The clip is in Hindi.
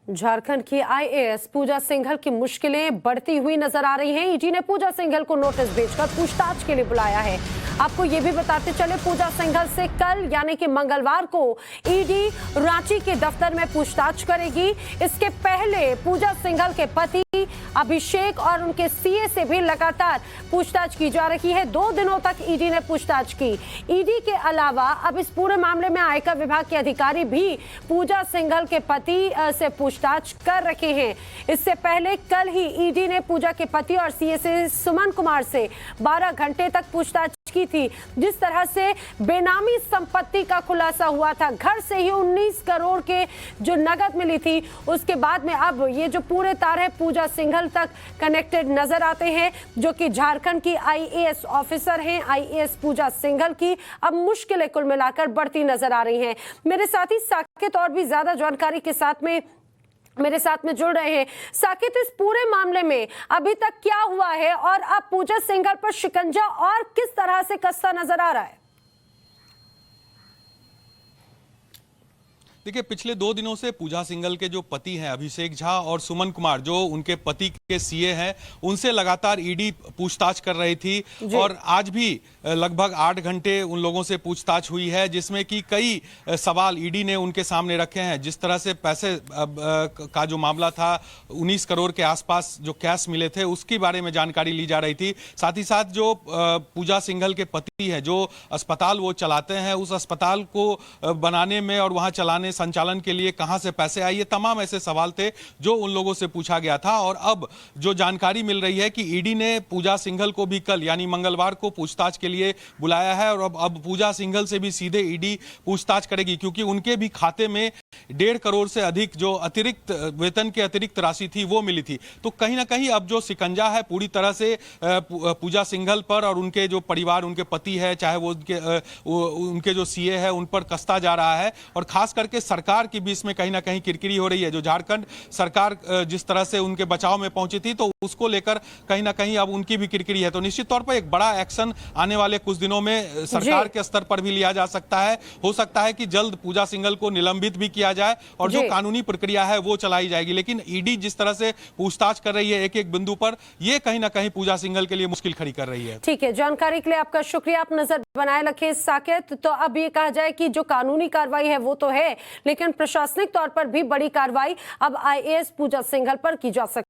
झारखंड की आईएएस पूजा सिंघल की मुश्किलें बढ़ती हुई नजर आ रही हैं। ईडी ने पूजा सिंघल को नोटिस भेजकर पूछताछ के लिए बुलाया है। आपको ये भी बताते चले, पूजा सिंघल से कल यानी कि मंगलवार को ईडी रांची के दफ्तर में पूछताछ करेगी। इसके पहले पूजा सिंघल के पति अभिषेक और उनके सीए से भी लगातार पूछताछ की जा रही है। 2 दिनों तक ईडी ने पूछताछ की। ईडी के अलावा अब इस पूरे मामले में आयकर विभाग के अधिकारी भी पूजा सिंघल के पति से पूछताछ कर रहे हैं। इससे पहले कल ही ईडी ने पूजा के पति और सीए से सुमन कुमार से 12 घंटे तक पूछताछ की थी। जिस तरह से बेनामी संपत्ति का खुलासा हुआ था, घर से ही 19 करोड़ के जो नगद मिली थी, उसके बाद में अब ये जो पूरे तार है पूजा सिंघल तक कनेक्टेड नजर आते हैं, जो कि झारखंड की आईएएस ऑफिसर हैं। आईएएस पूजा सिंघल की अब मुश्किलें कुल मिलाकर बढ़ती नजर आ रही हैं। मेरे साथी साकेत और भी ज्यादा जानकारी के साथ में मेरे साथ में जुड़ रहे हैं। साकेत, इस पूरे मामले में अभी तक क्या हुआ है और अब पूजा सिंघल पर शिकंजा और किस तरह से कसता नजर आ रहा है? देखिए, पिछले 2 दिनों से पूजा सिंघल के जो पति हैं अभिषेक झा और सुमन कुमार, जो उनके पति के सीए हैं, उनसे लगातार ईडी पूछताछ कर रही थी और आज भी लगभग 8 घंटे उन लोगों से पूछताछ हुई है, जिसमें कि कई सवाल ईडी ने उनके सामने रखे हैं। जिस तरह से पैसे का जो मामला था, 19 करोड़ के आसपास जो कैश मिले थे, उसके बारे में जानकारी ली जा रही थी। साथ ही साथ जो पूजा सिंघल के पति है, जो अस्पताल वो चलाते हैं, उस अस्पताल को बनाने में और वहां चलाने संचालन के लिए कहां से पैसे आए, ये तमाम ऐसे सवाल थे जो उन लोगों से पूछा गया था। और अब जो जानकारी मिल रही है कि ईडी ने पूजा सिंघल को भी कल यानी मंगलवार को पूछताछ के लिए बुलाया है और अब पूजा सिंघल से भी सीधे ईडी पूछताछ करेगी, क्योंकि उनके भी खाते में 1.5 करोड़ से अधिक जो अतिरिक्त वेतन की अतिरिक्त राशि थी वो मिली थी। तो कहीं ना कहीं अब जो शिकंजा है पूरी तरह से पूजा सिंघल पर और उनके जो परिवार, उनके पति है, चाहे वो उनके जो सीए है, उन पर कसता जा रहा है। और खास करके सरकार की भी इसमें कहीं ना कहीं किरकिरी हो रही है। जो झारखंड सरकार जिस तरह से उनके बचाव में पहुंची थी, तो उसको लेकर कहीं ना कहीं अब उनकी भी किरकिरी है। तो निश्चित तौर पर एक बड़ा एक्शन आने वाले कुछ दिनों में सरकार के स्तर पर भी लिया जा सकता है। हो सकता है कि जल्द पूजा सिंघल को निलंबित भी किया जाए और जो कानूनी प्रक्रिया है वो चलाई जाएगी। लेकिन ईडी जिस तरह से पूछताछ कर रही है एक एक बिंदु पर, ये कहीं ना कहीं पूजा सिंघल के लिए मुश्किल खड़ी कर रही है। ठीक है, जानकारी के लिए आपका शुक्रिया। आप नजर बनाए रखें साकेत। तो अब ये कहा जाए कि जो कानूनी कार्रवाई है वो तो है, लेकिन प्रशासनिक तौर पर भी बड़ी कार्रवाई अब आईएएस पूजा सिंघल पर की जा सकती है।